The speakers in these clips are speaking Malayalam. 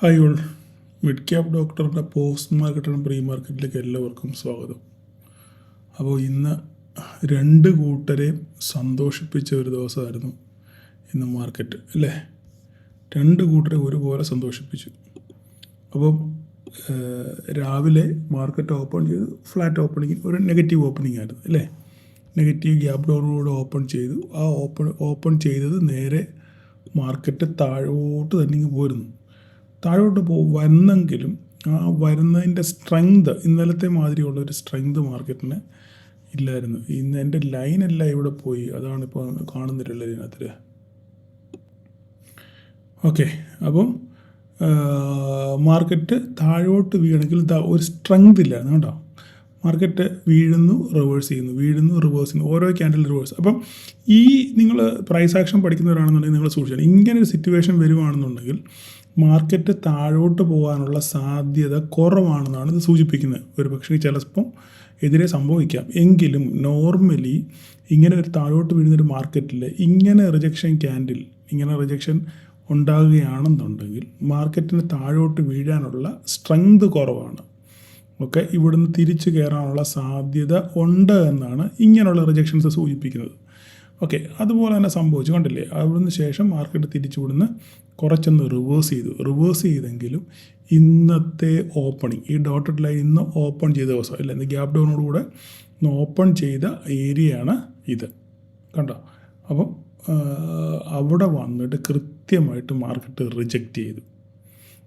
ഹായ് ഓൾ, മിഡ് ക്യാപ് ഡോക്ടറുടെ പോസ്റ്റ് മാർക്കറ്റ് ആൻഡ് പ്രീ മാർക്കറ്റിലേക്ക് എല്ലാവർക്കും സ്വാഗതം. അപ്പോൾ ഇന്ന് രണ്ട് കൂട്ടരെയും സന്തോഷിപ്പിച്ച ഒരു ദിവസമായിരുന്നു ഇന്ന് മാർക്കറ്റ്, അല്ലേ? രണ്ട് കൂട്ടരെ ഒരുപോലെ സന്തോഷിപ്പിച്ചു. അപ്പോൾ രാവിലെ മാർക്കറ്റ് ഓപ്പൺ ചെയ്തു, ഫ്ലാറ്റ് ഓപ്പണിങ്, ഒരു നെഗറ്റീവ് ഓപ്പണിംഗ് ആയിരുന്നു, അല്ലേ? നെഗറ്റീവ് ഗ്യാപ് ഡൗണിലൂടെ ഓപ്പൺ ചെയ്തു. ആ ഓപ്പൺ ചെയ്തത് നേരെ മാർക്കറ്റ് താഴോട്ട് തന്നെ ഇങ്ങ് പോരുന്നു. താഴോട്ട് വന്നെങ്കിലും ആ വരുന്നതിൻ്റെ സ്ട്രെങ്ത് ഇന്നലത്തെ മാതിരിയുള്ളൊരു സ്ട്രെങ്ത് മാർക്കറ്റിന് ഇല്ലായിരുന്നു. ഇന്ന് എൻ്റെ ലൈനെല്ലാം ഇവിടെ പോയി, അതാണിപ്പോൾ കാണുന്നില്ലല്ലോ ഇതിനകത്ത്. ഓക്കെ, അപ്പം മാർക്കറ്റ് താഴോട്ട് വീണെങ്കിൽ ഒരു സ്ട്രെങ്ത് ഇല്ലായിരുന്നു കേട്ടോ. മാർക്കറ്റ് വീഴുന്നു, റിവേഴ്സ് ചെയ്യുന്നു, വീഴുന്നു, റിവേഴ്സ് ചെയ്യുന്നു, ഓരോ ക്യാൻഡിൽ റിവേഴ്സ്. അപ്പം ഈ നിങ്ങൾ പ്രൈസ് ആക്ഷൻ പഠിക്കുന്നവരാണെന്നുണ്ടെങ്കിൽ നിങ്ങൾ സൂക്ഷിക്കണം. ഇങ്ങനെ ഒരു സിറ്റുവേഷൻ വരുവാണെന്നുണ്ടെങ്കിൽ മാർക്കറ്റ് താഴോട്ട് പോകാനുള്ള സാധ്യത കുറവാണെന്നാണ് ഇത് സൂചിപ്പിക്കുന്നത്. ഒരു പക്ഷേ ചിലപ്പം എതിരെ സംഭവിക്കാം. എങ്കിലും നോർമലി ഇങ്ങനെ ഒരു താഴോട്ട് വീഴുന്നൊരു മാർക്കറ്റിൽ ഇങ്ങനെ റിജക്ഷൻ ഉണ്ടാകുകയാണെന്നുണ്ടെങ്കിൽ മാർക്കറ്റിന് താഴോട്ട് വീഴാനുള്ള സ്ട്രെങ്ത് കുറവാണ്. ഓക്കെ, ഇവിടുന്ന് തിരിച്ചു കയറാനുള്ള സാധ്യത ഉണ്ട് എന്നാണ് ഇങ്ങനെയുള്ള റിജക്ഷൻസ് സൂചിപ്പിക്കുന്നത്. ഓക്കെ, അതുപോലെ തന്നെ സംഭവിച്ചു, കണ്ടില്ലേ? അവിടുന്ന് ശേഷം മാർക്കറ്റ് തിരിച്ചുവിടുന്ന് കുറച്ചൊന്ന് റിവേഴ്സ് ചെയ്തെങ്കിലും ഇന്നത്തെ ഓപ്പണിങ്, ഈ ഡോട്ടഡ് ലൈൻ ഇന്ന് ഓപ്പൺ ചെയ്ത ദിവസം, അല്ല, ഇന്ന് ഗ്യാപ് ഡൗണോടുകൂടെ ഇന്ന് ഓപ്പൺ ചെയ്ത ഏരിയയാണ് ഇത്, കണ്ടോ? അപ്പം അവിടെ വന്നിട്ട് കൃത്യമായിട്ട് മാർക്കറ്റ് റിജക്റ്റ് ചെയ്തു.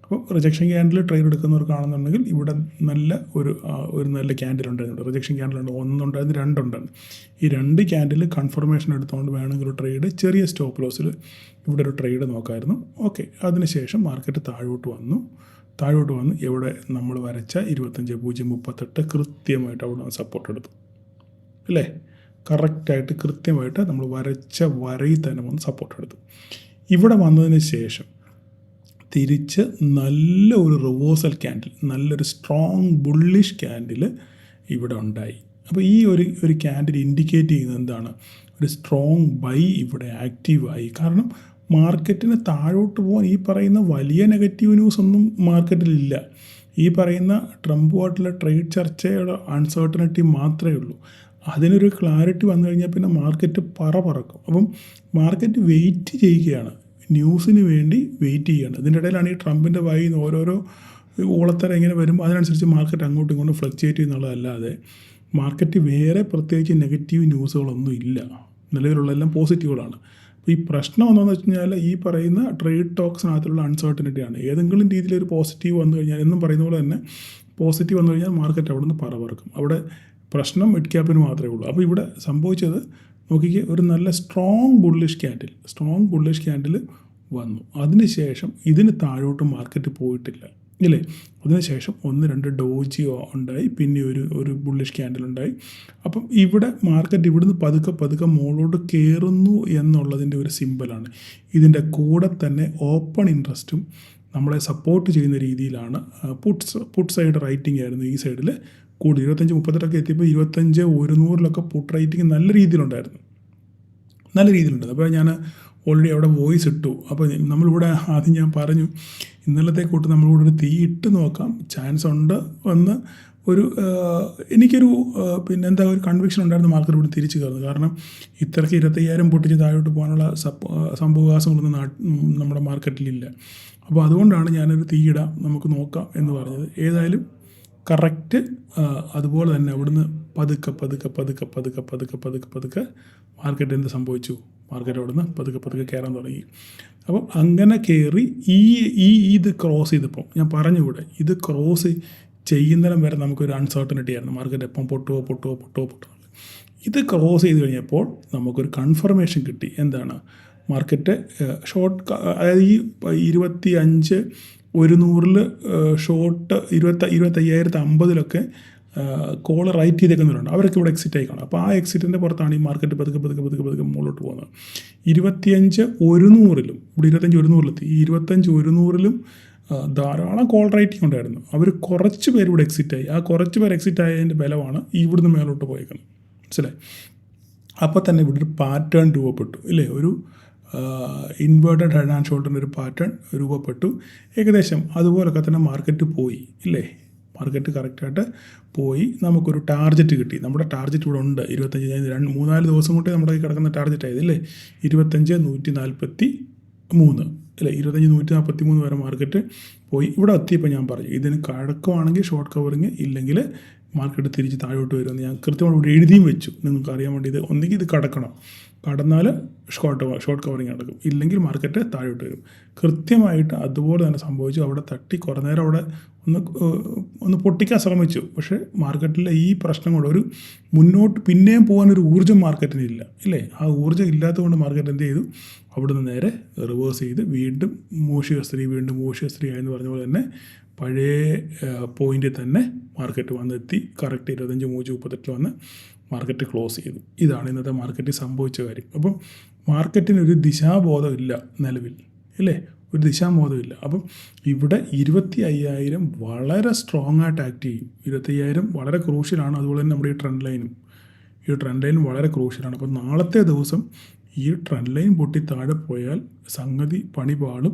അപ്പോൾ റിജക്ഷൻ ക്യാൻഡിൽ ട്രേഡ് എടുക്കുന്നവർ കാണുന്നുണ്ടെങ്കിൽ ഇവിടെ നല്ല ഒരു നല്ല ക്യാൻഡിൽ ഉണ്ടായിരുന്നു. റിജക്ഷൻ ക്യാൻഡിലുണ്ട്, ഒന്നുണ്ടായിരുന്നു, രണ്ടുണ്ടായിരുന്നു. ഈ രണ്ട് ക്യാൻഡിൽ കൺഫർമേഷൻ എടുത്തുകൊണ്ട് വേണമെങ്കിൽ ഒരു ട്രേഡ്, ചെറിയ സ്റ്റോപ്പ് ലോസിൽ ഇവിടെ ഒരു ട്രേഡ് നോക്കായിരുന്നു. ഓക്കെ, അതിനുശേഷം മാർക്കറ്റ് താഴോട്ട് വന്നു. എവിടെ നമ്മൾ വരച്ച 25.038 കൃത്യമായിട്ട് അവിടെ സപ്പോർട്ട് എടുത്തു, അല്ലേ? കറക്റ്റായിട്ട് കൃത്യമായിട്ട് നമ്മൾ വരച്ച വരയിൽ തന്നെ വന്ന് സപ്പോർട്ട് എടുത്തു. ഇവിടെ വന്നതിന് ശേഷം തിരിച്ച് നല്ല ഒരു റിവേഴ്സൽ ക്യാൻഡിൽ, നല്ലൊരു സ്ട്രോങ് ബുള്ളിഷ് ക്യാൻഡിൽ ഇവിടെ ഉണ്ടായി. അപ്പോൾ ഈ ഒരു ക്യാൻഡിൽ ഇൻഡിക്കേറ്റ് ചെയ്യുന്നത് എന്താണ്? ഒരു സ്ട്രോങ് ബൈ ഇവിടെ ആക്റ്റീവായി. കാരണം മാർക്കറ്റിന് താഴോട്ട് പോകാൻ ഈ പറയുന്ന വലിയ നെഗറ്റീവ് ന്യൂസ് ഒന്നും മാർക്കറ്റിലില്ല. ഈ പറയുന്ന ട്രംപുമായിട്ടുള്ള ട്രേഡ് ചർച്ചയുടെ അൺസർട്ടനിറ്റി മാത്രമേ ഉള്ളൂ. അതിനൊരു ക്ലാരിറ്റി വന്നു കഴിഞ്ഞാൽ പിന്നെ മാർക്കറ്റ് പറക്കും. അപ്പം മാർക്കറ്റ് വെയിറ്റ് ചെയ്യുകയാണ്, ന്യൂസിന് വേണ്ടി വെയിറ്റ് ചെയ്യുകയാണ്. ഇതിൻ്റെ ഇടയിലാണ് ഈ ട്രംപിൻ്റെ വായിൽ നിന്ന് ഓരോരോ ഓളത്തരം ഇങ്ങനെ വരും. അതിനനുസരിച്ച് മാർക്കറ്റ് അങ്ങോട്ടും ഇങ്ങോട്ടും ഫ്ലക്ച്വേറ്റ് ചെയ്യുന്നുള്ളതല്ലാതെ മാർക്കറ്റ് വേറെ പ്രത്യേകിച്ച് നെഗറ്റീവ് ന്യൂസുകളൊന്നും ഇല്ല. നിലവിലുള്ളതെല്ലാം പോസിറ്റീവുകളാണ്. അപ്പോൾ ഈ പ്രശ്നം എന്താണെന്ന് വെച്ച് കഴിഞ്ഞാൽ ഈ പറയുന്ന ട്രേഡ് ടോക്സിനകത്തുള്ള അൺസർട്ടനിറ്റിയാണ്. ഏതെങ്കിലും രീതിയിലൊരു പോസിറ്റീവ് വന്നു കഴിഞ്ഞാൽ, എന്നും പറയുന്ന പോലെ തന്നെ പോസിറ്റീവ് വന്നു കഴിഞ്ഞാൽ മാർക്കറ്റ് അവിടെ നിന്ന് പറക്കും. അവിടെ പ്രശ്നം മിഡ് ക്യാപ്പിന് മാത്രമേ ഉള്ളൂ. അപ്പോൾ ഇവിടെ സംഭവിച്ചത് നോക്കിക്കേ, ഒരു നല്ല സ്ട്രോങ് ബുള്ളിഷ് ക്യാൻഡിൽ വന്നു. അതിനുശേഷം ഇതിന് താഴോട്ട് മാർക്കറ്റ് പോയിട്ടില്ല, ഇല്ലേ? അതിനുശേഷം 1-2 ഡോജിയോ ഉണ്ടായി, പിന്നെ ഒരു ബുള്ളിഷ് ക്യാൻഡിൽ ഉണ്ടായി. അപ്പം ഇവിടെ മാർക്കറ്റ് ഇവിടുന്ന് പതുക്കെ മുകളിലോട്ട് കയറുന്നു എന്നുള്ളതിൻ്റെ ഒരു സിമ്പലാണ്. ഇതിൻ്റെ കൂടെ തന്നെ ഓപ്പൺ ഇൻട്രസ്റ്റും നമ്മളെ സപ്പോർട്ട് ചെയ്യുന്ന രീതിയിലാണ് പുട്ട് സൈഡ് റൈറ്റിംഗ് ആയിരുന്നു ഈ സൈഡിൽ കൂടി. 25-38 എത്തിയപ്പോൾ 25-100 പുട്ട് റൈറ്റിംഗ് നല്ല രീതിയിലുണ്ടായിരുന്നു. അപ്പോൾ ഞാൻ ഓൾറെഡി അവിടെ വോയിസ് ഇട്ടു. അപ്പോൾ നമ്മളിവിടെ ആദ്യം ഞാൻ പറഞ്ഞു, ഇന്നലത്തെ കൂട്ട് നമ്മളിവിടെ ഒരു തീ ഇട്ട് നോക്കാം, ചാൻസ് ഉണ്ട് എന്ന് എനിക്കൊരു ഒരു കൺവിക്ഷൻ ഉണ്ടായിരുന്നു മാർക്കറ്റ് ഇവിടെ തിരിച്ചു കയറുന്നത്. കാരണം ഇത്രയ്ക്ക് 25,000 പൊട്ടിച്ച് താഴോട്ട് പോകാനുള്ള സംഭവവികാസങ്ങളൊന്നും നമ്മുടെ മാർക്കറ്റിലില്ല. അപ്പോൾ അതുകൊണ്ടാണ് ഞാനൊരു തീയിടാം, നമുക്ക് നോക്കാം എന്ന് പറഞ്ഞത്. ഏതായാലും കറക്റ്റ് അതുപോലെ തന്നെ അവിടുന്ന് പതുക്കെ മാർക്കറ്റ് എന്ത് സംഭവിച്ചു? മാർക്കറ്റ് അവിടുന്ന് പതുക്കെ കയറാൻ തുടങ്ങി. അപ്പം അങ്ങനെ കയറി ഇത് ക്രോസ് ചെയ്തപ്പോൾ ഞാൻ പറഞ്ഞു, ഇവിടെ ഇത് ക്രോസ് ചെയ്യുന്നിടം വരെ നമുക്കൊരു അൺസർട്ടനിറ്റി ആയിരുന്നു. മാർക്കറ്റ് എപ്പം പൊട്ടുമോ. ഇത് ക്രോസ് ചെയ്ത് കഴിഞ്ഞപ്പോൾ നമുക്കൊരു കൺഫർമേഷൻ കിട്ടി. എന്താണ്? മാർക്കറ്റ് ഷോർട്ട്, അതായത് ഈ 25-100 ഷോർട്ട് 25,050 കോൾ റൈറ്റ് ചെയ്തേക്കുന്നവരുണ്ട്. അവരൊക്കെ ഇവിടെ എക്സിറ്റ് ആയി കാണും. അപ്പോൾ ആ എക്സിറ്റിൻ്റെ പുറത്താണ് ഈ മാർക്കറ്റ് പതുക്കെ മുകളിലോട്ട് പോകുന്നത്. 25-100 ഇവിടെ 25-100 ഈ 25-100 ധാരാളം കോൾ റൈറ്റിംഗ് ഉണ്ടായിരുന്നു. അവർ കുറച്ച് പേര് ഇവിടെ എക്സിറ്റായി. ആ കുറച്ച് പേര് എക്സിറ്റ് ആയതിൻ്റെ ബലമാണ് ഇവിടുന്ന് മേലോട്ട് പോയേക്കുന്നത്, മനസ്സിലായി? അപ്പോൾ തന്നെ ഇവിടെ ഒരു പാറ്റേൺ രൂപപ്പെട്ടു, ഇല്ലേ? ഒരു ഇൻവേർട്ടഡ് ഹെഡ് ആൻഡ് ഷോൾഡറിൻ്റെ ഒരു പാറ്റേൺ രൂപപ്പെട്ടു. ഏകദേശം അതുപോലൊക്കെ തന്നെ മാർക്കറ്റ് പോയി ഇല്ലേ. മാർക്കറ്റ് കറക്റ്റായിട്ട് പോയി. നമുക്കൊരു ടാർജറ്റ് കിട്ടി. നമ്മുടെ ടാർജറ്റ് ഇവിടെ ഉണ്ട് 25. 3-4 ദിവസം കൊണ്ടേ നമ്മുടെ കയ്യിൽ കിടക്കുന്ന ടാർജറ്റ് ആയത് ഇല്ലേ. 25,143 അല്ലേ. 25,143 വരെ മാർക്കറ്റ് പോയി. ഇവിടെ എത്തിയപ്പോൾ ഞാൻ പറഞ്ഞു ഇതിന് കടക്കുവാണെങ്കിൽ ഷോർട്ട് കവറിങ്, ഇല്ലെങ്കിൽ മാർക്കറ്റ് തിരിച്ച് താഴോട്ട് വരുമെന്ന് ഞാൻ കൃത്യമായി ഇവിടെ എഴുതിയും വെച്ചു. നിങ്ങൾക്ക് അറിയാൻ വേണ്ടി ഇത് ഒന്നുകിൽ ഇത് കടക്കണം, കടന്നാൽ ഷോർട്ട് കവറിങ് നടക്കും, ഇല്ലെങ്കിൽ മാർക്കറ്റ് താഴോട്ട് വരും. കൃത്യമായിട്ട് അതുപോലെ തന്നെ സംഭവിച്ചു. അവിടെ തട്ടി കുറേ നേരം അവിടെ ഒന്ന് പൊട്ടിക്കാൻ ശ്രമിച്ചു. പക്ഷേ മാർക്കറ്റിലെ ഈ പ്രശ്നം കൊണ്ട് ഒരു മുന്നോട്ട് പിന്നെയും പോകാനൊരു ഊർജ്ജം മാർക്കറ്റിനില്ല ഇല്ലേ. ആ ഊർജ്ജം ഇല്ലാത്തതുകൊണ്ട് മാർക്കറ്റ് എന്ത് ചെയ്തു, അവിടുന്ന് നേരെ റിവേഴ്സ് ചെയ്ത് വീണ്ടും മൂഷികസ്ത്രീ എന്ന് പറഞ്ഞ പോലെ തന്നെ പഴയ പോയിന്റിൽ തന്നെ മാർക്കറ്റ് വന്നെത്തി. കറക്റ്റ് 25,338 വന്ന് മാർക്കറ്റ് ക്ലോസ് ചെയ്തു. ഇതാണ് ഇന്നത്തെ മാർക്കറ്റിൽ സംഭവിച്ച കാര്യം. അപ്പം മാർക്കറ്റിനൊരു ദിശാബോധമില്ല നിലവിൽ ഇല്ലേ, ഒരു ദിശാബോധമില്ല. അപ്പം ഇവിടെ 25,000 വളരെ സ്ട്രോങ് ആയിട്ട് ആക്ട് ചെയ്യും. 25,000 വളരെ ക്രൂഷ്യലാണ്. അതുപോലെ തന്നെ നമ്മുടെ ഈ ട്രെൻഡ് ലൈനും വളരെ ക്രൂഷ്യലാണ്. അപ്പം നാളത്തെ ദിവസം ഈ ട്രെൻഡ് ലൈൻ പൊട്ടി താഴെ പോയാൽ സംഗതി പണി പാളും.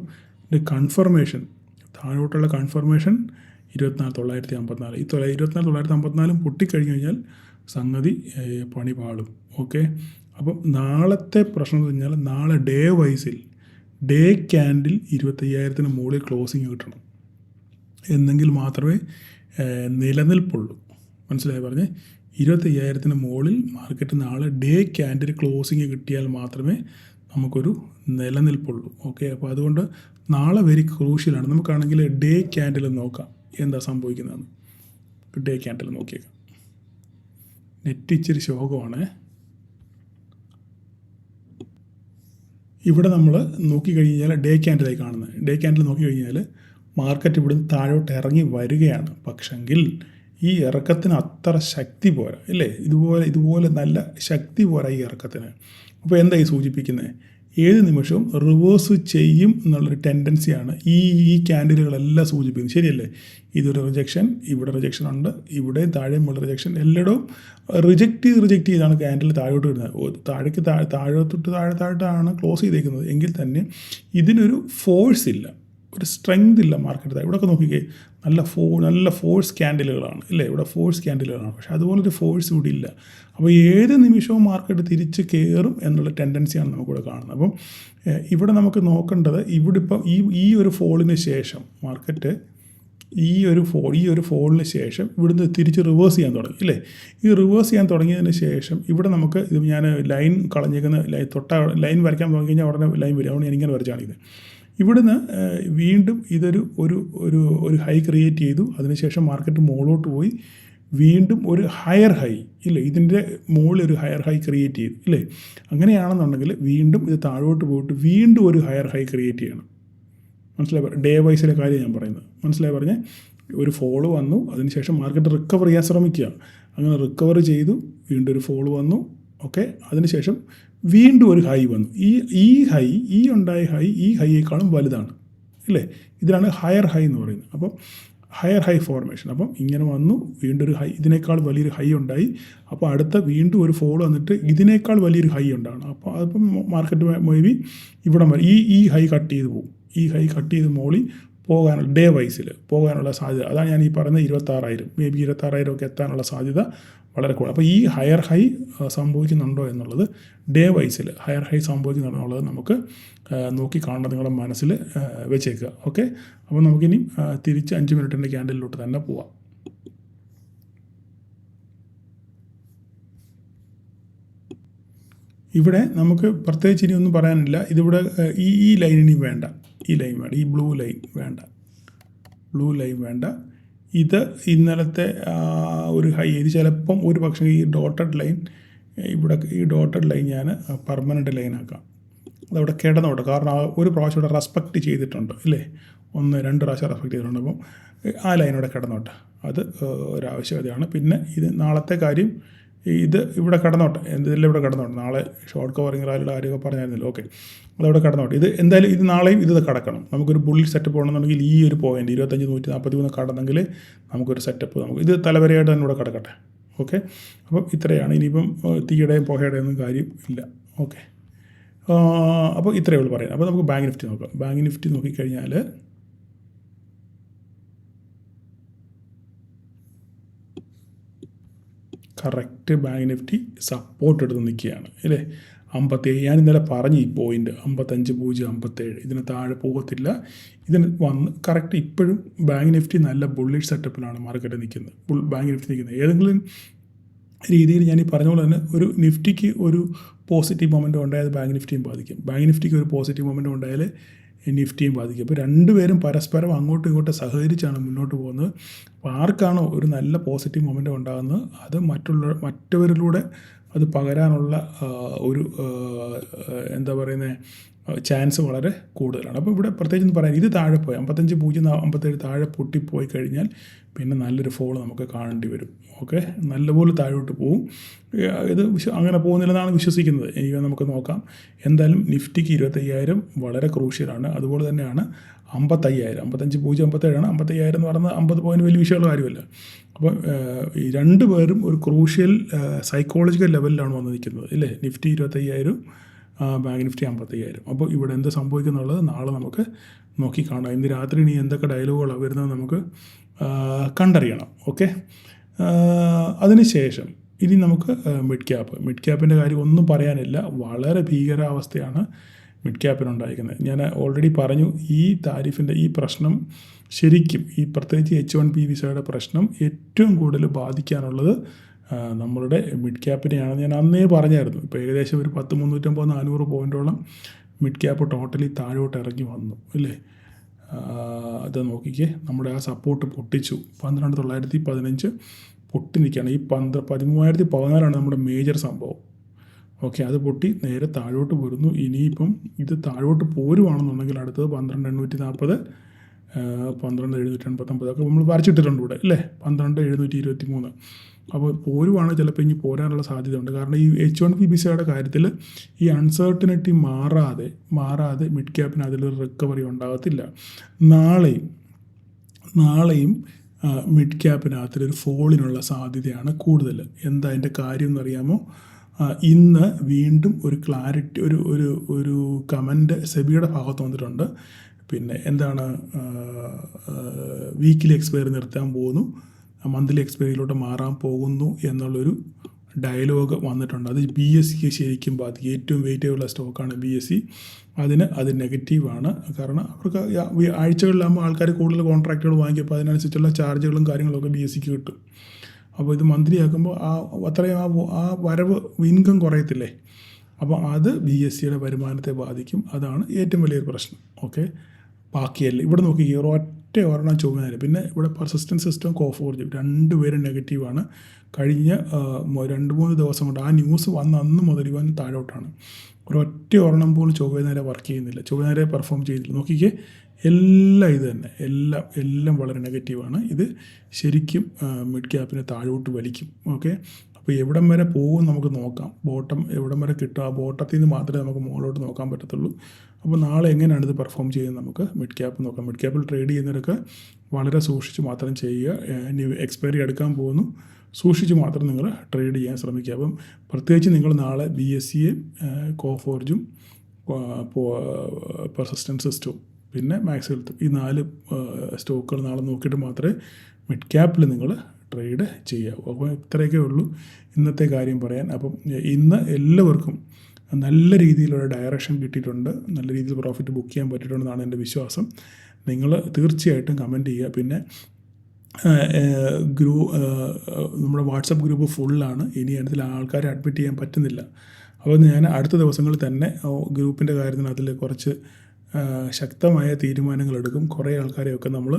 Confirmation താഴോട്ടുള്ള confirmation 24,954. ഈ 24,954 പൊട്ടിക്കഴിഞ്ഞ് കഴിഞ്ഞാൽ സംഗതി പണി പാളും. ഓക്കെ. അപ്പം നാളത്തെ പ്രശ്നം എന്ന് പറഞ്ഞാൽ നാളെ ഡേ വൈസിൽ ഡേ ക്യാൻഡിൽ 25,000 മുകളിൽ ക്ലോസിങ് കിട്ടണം എന്നെങ്കിൽ മാത്രമേ നിലനിൽപ്പുള്ളൂ. മനസ്സിലായി പറഞ്ഞേ. 25,000 മുകളിൽ മാർക്കറ്റ് നാളെ ഡേ ക്യാൻഡിൽ ക്ലോസിങ് കിട്ടിയാൽ മാത്രമേ നമുക്കൊരു നിലനിൽപ്പുള്ളൂ. ഓക്കെ. അപ്പോൾ അതുകൊണ്ട് നാളെ വെരി ക്രൂഷ്യലാണ്. നമുക്കാണെങ്കിൽ ഡേ ക്യാൻഡിൽ നോക്കാം എന്താ സംഭവിക്കുന്നതെന്ന്. Day candle നോക്കിയേക്കാം. നെറ്റ് ഇച്ചിരി ശോകമാണ്. ഇവിടെ നമ്മൾ നോക്കിക്കഴിഞ്ഞാൽ ഡേ ക്യാൻഡിലായി കാണുന്നത്. ഡേ ക്യാൻഡിൽ നോക്കിക്കഴിഞ്ഞാൽ മാർക്കറ്റ് ഇവിടുന്ന് താഴോട്ട് ഇറങ്ങി വരികയാണ്. പക്ഷെങ്കിൽ ഈ ഇറക്കത്തിന് അത്ര ശക്തി പോരാ ഇല്ലേ. ഇതുപോലെ നല്ല ശക്തി പോരാ ഈ ഇറക്കത്തിന്. അപ്പോൾ എന്തായി സൂചിപ്പിക്കുന്നത്, ഏത് നിമിഷവും റിവേഴ്സ് ചെയ്യും എന്നുള്ളൊരു ടെൻഡൻസിയാണ് ഈ ക്യാൻഡിലുകളെല്ലാം സൂചിപ്പിക്കുന്നത്. ശരിയല്ലേ. ഇതൊരു റിജക്ഷൻ, ഇവിടെ റിജക്ഷൻ ഉണ്ട്, ഇവിടെ താഴെയുമുള്ള റിജക്ഷൻ, എല്ലായിടവും റിജക്റ്റ് ചെയ്താണ് ക്യാൻഡിൽ താഴോട്ട് വരുന്നത്. താഴോട്ടാണ് ക്ലോസ് ചെയ്തേക്കുന്നത്. എങ്കിൽ തന്നെ ഇതിനൊരു ഫോഴ്സ് ഇല്ല, ഒരു സ്ട്രെങ്ത് ഇല്ല മാർക്കറ്റ്. ഇവിടെയൊക്കെ നോക്കിക്കേ, നല്ല ഫോഴ്സ് ക്യാൻഡിലുകളാണ് ഇല്ലേ. ഇവിടെ ഫോഴ്സ് ക്യാൻഡിലുകളാണ്. പക്ഷേ അതുപോലൊരു ഫോഴ്സ് ഇവിടെ ഇല്ല. അപ്പോൾ ഏത് നിമിഷവും മാർക്കറ്റ് തിരിച്ച് കയറും എന്നുള്ള ടെൻഡൻസിയാണ് നമുക്കിവിടെ കാണുന്നത്. അപ്പം ഇവിടെ നമുക്ക് നോക്കേണ്ടത്, ഇവിടെ ഇപ്പം ഈ ഒരു ഫോളിന് ശേഷം മാർക്കറ്റ് ഈ ഒരു ഫോളിന് ശേഷം ഇവിടുന്ന് തിരിച്ച് റിവേഴ്സ് ചെയ്യാൻ തുടങ്ങി ഇല്ലേ. ഈ റിവേഴ്സ് ചെയ്യാൻ തുടങ്ങിയതിന് ശേഷം ഇവിടെ നമുക്ക് ഇത് ഞാൻ ലൈൻ കളഞ്ഞേക്കുന്ന ലൈൻ വരയ്ക്കാൻ തുടങ്ങി കഴിഞ്ഞാൽ ഉടനെ ലൈൻ വരും. അതുകൊണ്ട് ഞാനിങ്ങനെ വരച്ചാണിത്. ഇവിടുന്ന് വീണ്ടും ഇതൊരു ഹൈ ക്രിയേറ്റ് ചെയ്തു. അതിനുശേഷം മാർക്കറ്റ് മുകളിലോട്ട് പോയി വീണ്ടും ഒരു ഹയർ ഹൈ ഇല്ലേ, ഇതിൻ്റെ മുകളിൽ ഒരു ഹയർ ഹൈ ക്രിയേറ്റ് ചെയ്തു ഇല്ലേ. അങ്ങനെയാണെന്നുണ്ടെങ്കിൽ വീണ്ടും ഇത് താഴോട്ട് പോയിട്ട് വീണ്ടും ഒരു ഹയർ ഹൈ ക്രിയേറ്റ് ചെയ്യണം. മനസ്സിലായി. ഡേ വൈസിലെ കാര്യം ഞാൻ പറയുന്നത് മനസ്സിലായി പറഞ്ഞേ. ഒരു ഫോള് വന്നു, അതിനുശേഷം മാർക്കറ്റ് റിക്കവർ ചെയ്യാൻ ശ്രമിക്കുക. അങ്ങനെ റിക്കവർ ചെയ്തു, വീണ്ടും ഒരു ഫോള് വന്നു. ഓക്കെ. അതിനുശേഷം വീണ്ടും ഒരു ഹൈ വന്നു. ഈ ഉണ്ടായ ഹൈ ഈ ഹൈയേക്കാളും വലുതാണ് ഇല്ലേ. ഇതിനാണ് ഹയർ ഹൈ എന്ന് പറയുന്നത്. അപ്പം ഹയർ ഹൈ ഫോർമേഷൻ. അപ്പം ഇങ്ങനെ വന്നു, വീണ്ടും ഒരു ഹൈ, ഇതിനേക്കാൾ വലിയൊരു ഹൈ ഉണ്ടായി. അപ്പോൾ അടുത്ത വീണ്ടും ഒരു ഫോൾ വന്നിട്ട് ഇതിനേക്കാൾ വലിയൊരു ഹൈ ഉണ്ടാകണം. അപ്പം മാർക്കറ്റ് മേ ബി ഇവിടെ ഈ ഹൈ കട്ട് ചെയ്ത് പോകും. ഈ ഹൈ കട്ട് ചെയ്ത് മോളി പോകാനുള്ള ഡേ വൈസിൽ പോകാനുള്ള സാധ്യത, അതാണ് ഞാൻ ഈ പറയുന്നത്. 26,000 മേ ബി 26,000 ഒക്കെ എത്താനുള്ള സാധ്യത വളരെ കൂടുതൽ. അപ്പോൾ ഈ ഹയർ ഹൈ സംഭവിക്കുന്നുണ്ടോ എന്നുള്ളത് ഡേ വൈസിൽ ഹയർ ഹൈ സംഭവിക്കുന്നുണ്ടോ എന്നുള്ളത് നമുക്ക് നോക്കി കാണേണ്ടത് നിങ്ങളുടെ മനസ്സിൽ വെച്ചേക്കുക. ഓക്കെ. അപ്പോൾ നമുക്കിനി തിരിച്ച് 5 മിനിറ്റിൻ്റെ ക്യാൻഡിലോട്ട് തന്നെ പോവാം. ഇവിടെ നമുക്ക് പ്രത്യേകിച്ച് ഇനി ഒന്നും പറയാനില്ല. ഇതിവിടെ ഈ ലൈൻ ഇനി വേണ്ട, ഈ ബ്ലൂ ലൈൻ വേണ്ട. ഇത് ഇന്നലത്തെ ഒരു ഹൈ, ഇത് ചിലപ്പം ഒരു പക്ഷേ ഈ ഡോട്ടഡ് ലൈൻ ഞാൻ പെർമനൻറ്റ് ലൈനാക്കാം. അതവിടെ കിടന്നോട്ടെ. കാരണം ഒരു പ്രാവശ്യം ഇവിടെ റെസ്പെക്റ്റ് ചെയ്തിട്ടുണ്ട് ഇല്ലേ, 1-2 പ്രാവശ്യം റെസ്പെക്റ്റ് ചെയ്തിട്ടുണ്ട്. അപ്പം ആ ലൈനോടെ കിടന്നോട്ടെ, അത് ഒരാവശ്യകതയാണ്. പിന്നെ ഇത് നാളത്തെ കാര്യം, ഇത് ഇവിടെ കിടന്നോട്ടെ, എന്തെല്ലാം ഇവിടെ കിടന്നോട്ടെ. നാളെ ഷോർട്ട് കവറിങ് റാലിയുടെ കാര്യമൊക്കെ പറഞ്ഞായിരുന്നല്ലോ. ഓക്കെ, അതവിടെ കിടന്നോട്ടെ. ഇത് എന്തായാലും ഇത് നാളെയും ഇത് കിടക്കണം. നമുക്കൊരു ബുള്ളിഷ് സെറ്റപ്പ് പോകണമെന്നുണ്ടെങ്കിൽ ഈ ഒരു പോയിന്റ് 25,143 കടന്നെങ്കിൽ നമുക്കൊരു സെറ്റപ്പ്, നമുക്ക് ഇത് തലവരെയായിട്ട് തന്നെ ഇവിടെ കിടക്കട്ടെ. ഓക്കെ. അപ്പം ഇത്രയാണ്. ഇനിയിപ്പം തീയുടെയും പുകയുടെയും ഒന്നും കാര്യം ഇല്ല. ഓക്കെ. അപ്പോൾ ഇത്രയേ ഉള്ളൂ പറയാം. അപ്പോൾ നമുക്ക് ബാങ്ക് നിഫ്റ്റി നോക്കാം. ബാങ്ക് നിഫ്റ്റി നോക്കിക്കഴിഞ്ഞാൽ കറക്റ്റ് ബാങ്ക് നിഫ്റ്റി സപ്പോർട്ട് എടുത്ത് നിൽക്കുകയാണ് അല്ലേ. 57 ഞാൻ ഇന്നലെ പറഞ്ഞു ഈ പോയിൻ്റ് 55.057 ഇതിന് താഴെ പോകത്തില്ല. ഇതിന് വന്ന് കറക്റ്റ് ഇപ്പോഴും ബാങ്ക് നിഫ്റ്റി നല്ല ബുള്ളിഷ് സെറ്റപ്പിലാണ് മാർക്കറ്റ് നിൽക്കുന്നത്. ബാങ്ക് നിഫ്റ്റി നിൽക്കുന്നത് ഏതെങ്കിലും രീതിയിൽ ഞാൻ ഈ പറഞ്ഞ പോലെ തന്നെ ഒരു നിഫ്റ്റിക്ക് ഒരു പോസിറ്റീവ് മൊമെൻറ്റം ഉണ്ടായാൽ ബാങ്ക് നിഫ്റ്റിയും ബാധിക്കും, ബാങ്ക് നിഫ്റ്റിക്ക് ഒരു പോസിറ്റീവ് മൊമെൻറ്റം ഉണ്ടായാൽ നിഫ്റ്റിയും ബാധിക്കും. അപ്പോൾ രണ്ടുപേരും പരസ്പരം അങ്ങോട്ടും ഇങ്ങോട്ടും സഹകരിച്ചാണ് മുന്നോട്ട് പോകുന്നത്. അപ്പോൾ ആർക്കാണോ ഒരു നല്ല പോസിറ്റീവ് മൊമെൻറ്റം ഉണ്ടാകുന്നത് അത് മറ്റവരിലൂടെ അത് പകരാനുള്ള ഒരു എന്താ പറയുന്നത് ചാൻസ് വളരെ കൂടുതലാണ്. അപ്പോൾ ഇവിടെ പ്രത്യേകിച്ച് പറയാൻ ഇത് താഴെ പോയി 55.057 താഴെ പൊട്ടിപ്പോയി കഴിഞ്ഞാൽ പിന്നെ നല്ലൊരു ഫോൾ നമുക്ക് കാണേണ്ടി വരും. ഓക്കെ, നല്ലപോലെ താഴോട്ട് പോവും. ഇത് അങ്ങനെ പോകുന്നില്ലെന്നാണ് വിശ്വസിക്കുന്നത്. ഇനി നമുക്ക് നോക്കാം. എന്തായാലും നിഫ്റ്റിക്ക് 25,000 വളരെ ക്രൂഷ്യലാണ്. അതുപോലെ തന്നെയാണ് 55,000 55.057 55,000 എന്ന് പറയുന്നത് 50 പോയിൻറ്റ് വലിയ വിഷയമുള്ള കാര്യമല്ല. അപ്പം ഈ രണ്ട് പേരും ഒരു ക്രൂഷ്യൽ സൈക്കോളജിക്കൽ ലെവലിലാണ് വന്ന് നിൽക്കുന്നത് ഇല്ലേ. Nifty 25,000 bank Nifty 55,000. അപ്പോൾ ഇവിടെ എന്ത് സംഭവിക്കുന്നുള്ളത് നാളെ നമുക്ക് നോക്കി കാണാം. ഇന്ന് രാത്രി ഇനി എന്തൊക്കെ ഡയലോഗുകളാണ് വരുന്നത് നമുക്ക് കണ്ടറിയണം. ഓക്കെ, അതിനുശേഷം ഇനി നമുക്ക് മിഡ് ക്യാപ്പിൻ്റെ കാര്യം ഒന്നും പറയാനില്ല. വളരെ ഭീകരാവസ്ഥയാണ് മിഡ് ക്യാപ്പിനുണ്ടായിരിക്കുന്നത്. ഞാൻ ഓൾറെഡി പറഞ്ഞു ഈ താരിഫിൻ്റെ ഈ പ്രശ്നം ശരിക്കും ഈ പ്രത്യേകിച്ച് H1B വിസയുടെ പ്രശ്നം ഏറ്റവും കൂടുതൽ ബാധിക്കാനുള്ളത് നമ്മളുടെ മിഡ് ക്യാപ്പിനെയാണ്. ഞാൻ അന്നേ പറഞ്ഞായിരുന്നു. ഇപ്പോൾ ഏകദേശം ഒരു 350-400 പോയിൻറ്റോളം മിഡ് ക്യാപ്പ് ടോട്ടലി താഴോട്ട് ഇറങ്ങി വന്നു അല്ലേ. അത് നോക്കിക്കേ, നമ്മുടെ ആ സപ്പോർട്ട് പൊട്ടിച്ചു 12,915 പൊട്ടി നിൽക്കുകയാണ്. ഈ 13,014 നമ്മുടെ മേജർ സംഭവം. ഓക്കെ, അത് പൊട്ടി നേരെ താഴോട്ട് പോരുന്നു. ഇനിയിപ്പം ഇത് താഴോട്ട് പോരുവാണെന്നുണ്ടെങ്കിൽ അടുത്തത് 12,840 12,789 ഒക്കെ നമ്മൾ വരച്ചിട്ടിട്ടുണ്ട് ഇവിടെ അല്ലേ. 12,723 അപ്പോൾ പോരുവാണ് ചിലപ്പോൾ ഇനി പോരാനുള്ള സാധ്യതയുണ്ട്. കാരണം ഈ H1B വിസയുടെ കാര്യത്തിൽ ഈ അൺസർട്ടനിറ്റി മാറാതെ മിഡ് ക്യാപ്പിന് അതിലൊരു റിക്കവറി ഉണ്ടാകത്തില്ല. നാളെയും മിഡ് ക്യാപ്പിനകത്തൊരു ഫോളിനുള്ള സാധ്യതയാണ് കൂടുതൽ. എന്താ അതിൻ്റെ കാര്യം എന്നറിയാമോ? ഇന്ന് വീണ്ടും ഒരു ക്ലാരിറ്റി ഒരു കമൻറ്റ് സെബിയുടെ ഭാഗത്ത് വന്നിട്ടുണ്ട്. പിന്നെ എന്താണ് വീക്കിലി എക്സ്പയറി നിർത്താൻ പോകുന്നു, മന്ത്ലി എക്സ്പയറിയിലോട്ട് മാറാൻ പോകുന്നു എന്നുള്ളൊരു ഡയലോഗ് വന്നിട്ടുണ്ട്. അത് BSE ശരിക്കും ബാധിക്കും. ഏറ്റവും വെയിറ്റേബിളുള്ള സ്റ്റോക്കാണ് BSE. അത് നെഗറ്റീവാണ്. കാരണം അവർക്ക് ആഴ്ചകളിലാകുമ്പോൾ ആൾക്കാർ കൂടുതൽ കോൺട്രാക്റ്റുകൾ വാങ്ങിക്കുമ്പോൾ അതിനനുസരിച്ചുള്ള ചാർജുകളും കാര്യങ്ങളൊക്കെ BSEക്ക് കിട്ടും. അപ്പോൾ ഇത് മന്ത്ലി ആക്കുമ്പോൾ അത്രയും ആ വരവ് ഇൻകം കുറയത്തില്ലേ. അപ്പോൾ അത് BSEയുടെ വരുമാനത്തെ ബാധിക്കും. അതാണ് ഏറ്റവും വലിയൊരു പ്രശ്നം. ഓക്കെ, ബാക്കിയല്ല ഇവിടെ നോക്കി ഒറ്റ ഒരെണ്ണം ചുവന്നേരം. പിന്നെ ഇവിടെ പെർസിസ്റ്റൻസ് സിസ്റ്റം കോഫോർജ് രണ്ടുപേരും നെഗറ്റീവാണ്. കഴിഞ്ഞ 2-3 ദിവസം കൊണ്ട് ആ ന്യൂസ് വന്ന അന്ന് മുതൽ ഇവൻ താഴോട്ടാണ്. ഒരൊറ്റ ഒരെണ്ണം പോലും ചൊവ്വ നേരെ വർക്ക് ചെയ്യുന്നില്ല, ചൊവ്വ നേരെ പെർഫോം ചെയ്യുന്നില്ല. നോക്കിക്കേ, എല്ലാം ഇത് തന്നെ, എല്ലാം വളരെ നെഗറ്റീവാണ്. ഇത് ശരിക്കും മിഡ് ക്യാപ്പിനെ താഴോട്ട് വലിക്കും. ഓക്കെ, അപ്പോൾ എവിടം വരെ പോകും നമുക്ക് നോക്കാം. ബോട്ടം എവിടം വരെ കിട്ടും, ആ ബോട്ടത്തിൽ നിന്ന് മാത്രമേ നമുക്ക് മുകളിലോട്ട് നോക്കാൻ പറ്റത്തുള്ളൂ. അപ്പോൾ നാളെ എങ്ങനെയാണ് ഇത് പെർഫോം ചെയ്യുന്നത് നമുക്ക് മിഡ് ക്യാപ്പ് നോക്കാം. മിഡ് ക്യാപ്പിൽ ട്രേഡ് ചെയ്യുന്നവരൊക്കെ വളരെ സൂക്ഷിച്ച് മാത്രം ചെയ്യുക. എക്സ്പയറി എടുക്കാൻ പോകുന്നു, സൂക്ഷിച്ച് മാത്രം നിങ്ങൾ ട്രേഡ് ചെയ്യാൻ ശ്രമിക്കുക. അപ്പം പ്രത്യേകിച്ച് നിങ്ങൾ നാളെ BSE, കോഫോർജും പെർസിസ്റ്റൻസ് സിസ്റ്റവും പിന്നെ മാക്സ് ഹെൽത്തും ഈ 4 സ്റ്റോക്കുകൾ നാളെ നോക്കിയിട്ട് മാത്രമേ മിഡ് ക്യാപ്പിൽ നിങ്ങൾ ട്രേഡ് ചെയ്യാവൂ. അപ്പോൾ ഇത്രയൊക്കെ ഉള്ളൂ ഇന്നത്തെ കാര്യം പറയാൻ. അപ്പം ഇന്ന് എല്ലാവർക്കും നല്ല രീതിയിലുള്ള ഡയറക്ഷൻ കിട്ടിയിട്ടുണ്ട്, നല്ല രീതിയിൽ പ്രോഫിറ്റ് ബുക്ക് ചെയ്യാൻ പറ്റിയിട്ടുണ്ടെന്നാണ് എൻ്റെ വിശ്വാസം. നിങ്ങൾ തീർച്ചയായിട്ടും കമൻറ്റ് ചെയ്യുക. പിന്നെ നമ്മുടെ വാട്സപ്പ് ഗ്രൂപ്പ് ഫുള്ളാണ്. ഇനി അതിൽ ആൾക്കാരെ അഡ്മിറ്റ് ചെയ്യാൻ പറ്റുന്നില്ല. അപ്പോൾ ഞാൻ അടുത്ത ദിവസങ്ങളിൽ തന്നെ ഗ്രൂപ്പിൻ്റെ കാര്യത്തിന് അതിൽ കുറച്ച് ശക്തമായ തീരുമാനങ്ങളെടുക്കും. കുറേ ആൾക്കാരെയൊക്കെ നമ്മൾ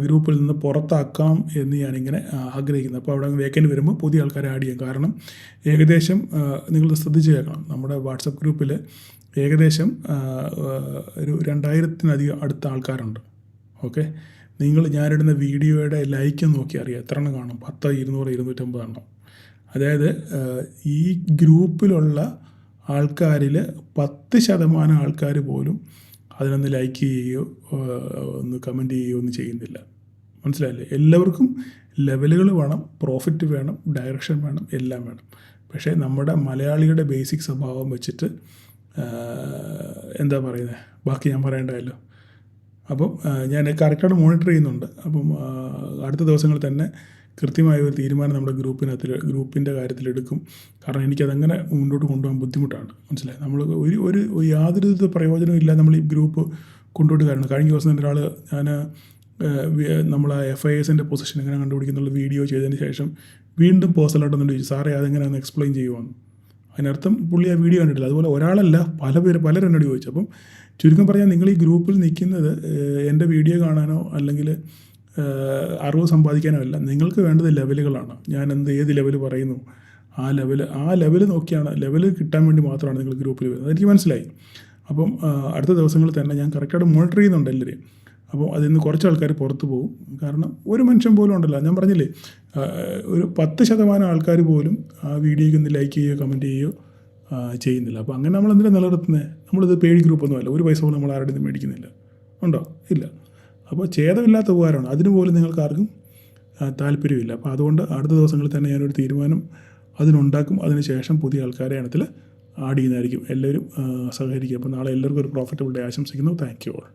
ഗ്രൂപ്പിൽ നിന്ന് പുറത്താക്കാം എന്ന് ഞാനിങ്ങനെ ആഗ്രഹിക്കുന്നത്. അപ്പോൾ അവിടെ വേക്കൻറ്റ് വരുമ്പോൾ പുതിയ ആൾക്കാരെ ആഡ് ചെയ്യും. കാരണം ഏകദേശം നിങ്ങൾ ശ്രദ്ധിച്ച് കേൾക്കണം, നമ്മുടെ വാട്സപ്പ് ഗ്രൂപ്പിൽ ഏകദേശം ഒരു 2000-ലധികം അടുത്ത ആൾക്കാരുണ്ട്. ഓക്കെ, ഞാനിടുന്ന വീഡിയോയുടെ ലൈക്ക് നോക്കി അറിയാം എത്ര എണ്ണം കാണും. 10, 200, 250 എണ്ണം. അതായത് ഈ ഗ്രൂപ്പിലുള്ള ആൾക്കാരിൽ 10% ആൾക്കാർ പോലും അതിനൊന്ന് ലൈക്ക് ചെയ്യുകയോ ഒന്ന് കമൻറ്റ് ചെയ്യുകയോ ഒന്നും ചെയ്യുന്നില്ല. മനസ്സിലായില്ലേ? എല്ലാവർക്കും ലെവലുകൾ വേണം, പ്രോഫിറ്റ് വേണം, ഡയറക്ഷൻ വേണം, എല്ലാം വേണം. പക്ഷേ നമ്മുടെ മലയാളിയുടെ ബേസിക് സ്വഭാവം വെച്ചിട്ട് എന്താ പറയുന്നത്, ബാക്കി ഞാൻ പറയേണ്ടതല്ലോ. അപ്പം ഞാൻ കറക്റ്റായിട്ട് മോണിറ്റർ ചെയ്യുന്നുണ്ട്. അപ്പം അടുത്ത ദിവസങ്ങളിൽ തന്നെ കൃത്യമായ ഒരു തീരുമാനം നമ്മുടെ ഗ്രൂപ്പിൻ്റെ കാര്യത്തിലെടുക്കും. കാരണം എനിക്കതങ്ങനെ മുന്നോട്ട് കൊണ്ടുപോകാൻ ബുദ്ധിമുട്ടാണ്, മനസ്സിലായി. നമ്മൾ ഒരു യാതൊരു വിധ പ്രയോജനവും ഇല്ല നമ്മൾ ഈ ഗ്രൂപ്പ് കൊണ്ടുപോയിട്ട് കാരണം. കഴിഞ്ഞ ദിവസം തന്നെ ഒരാൾ ഞാൻ നമ്മൾ FISൻ്റെ പൊസിഷൻ എങ്ങനെ കണ്ടുപിടിക്കുന്നുള്ള വീഡിയോ ചെയ്തതിന് ശേഷം വീണ്ടും പേഴ്സണലായിട്ടൊന്നും ചോദിച്ചു, സാറേ അതെങ്ങനെയാണെന്ന് എക്സ്പ്ലെയിൻ ചെയ്യുവാന്ന്. അതിനർത്ഥം പുള്ളി ആ വീഡിയോ കണ്ടിട്ടില്ല. അതുപോലെ ഒരാളല്ല, പലരും എന്നോട് ചോദിച്ചു. അപ്പം ചുരുക്കം പറയാൻ, നിങ്ങൾ ഈ ഗ്രൂപ്പിൽ നിൽക്കുന്നത് എൻ്റെ വീഡിയോ കാണാനോ അല്ലെങ്കിൽ അറിവ് സമ്പാദിക്കാനോ അല്ല. നിങ്ങൾക്ക് വേണ്ടത് ലെവലുകളാണ്. ഞാൻ ഏത് ലെവൽ പറയുന്നു ആ ലെവൽ നോക്കിയാണ്, ലെവൽ കിട്ടാൻ വേണ്ടി മാത്രമാണ് നിങ്ങൾ ഗ്രൂപ്പിൽ വരുന്നത്. അതെനിക്ക് മനസ്സിലായി. അപ്പം അടുത്ത ദിവസങ്ങളിൽ തന്നെ ഞാൻ കറക്റ്റായിട്ട് മോണിറ്റർ ചെയ്യുന്നുണ്ട് എല്ലാവരെയും. അപ്പോൾ അതിൽ നിന്ന് കുറച്ച് ആൾക്കാർ പുറത്ത് പോകും. കാരണം ഒരു മനുഷ്യൻ പോലും ഉണ്ടല്ലോ, ഞാൻ പറഞ്ഞില്ലേ, ഒരു 10% ആൾക്കാർ പോലും ആ വീഡിയോയ്ക്ക് ഒന്ന് ലൈക്ക് ചെയ്യുകയോ കമൻറ്റ് ചെയ്യുകയോ ചെയ്യുന്നില്ല. അപ്പോൾ അങ്ങനെ നമ്മൾ എന്തിനാണ് നിലനിർത്തുന്നത്? നമ്മളിത് പെയ്ഡ് ഗ്രൂപ്പൊന്നും അല്ല, ഒരു പൈസ പോലും നമ്മൾ ആരുടെ നിന്ന് മേടിക്കുന്നില്ല. ഉണ്ടോ? ഇല്ല. അപ്പോൾ ഛേദമില്ലാത്ത ഉപകാരമാണ്. അതിന് പോലും നിങ്ങൾക്ക് ആർക്കും താല്പര്യമില്ല. അപ്പോൾ അതുകൊണ്ട് അടുത്ത ദിവസങ്ങളിൽ തന്നെ ഞാനൊരു തീരുമാനം അതിനുണ്ടാക്കും. അതിനുശേഷം പുതിയ ആൾക്കാരെ ഇനത്തിൽ ആഡ് ചെയ്യുന്നതായിരിക്കും. എല്ലാവരും സഹകരിക്കുക. അപ്പോൾ നാളെ എല്ലാവർക്കും ഒരു പ്രോഫിറ്റബിൾ ഡേ ആശംസിക്കുന്നു. Thank you all.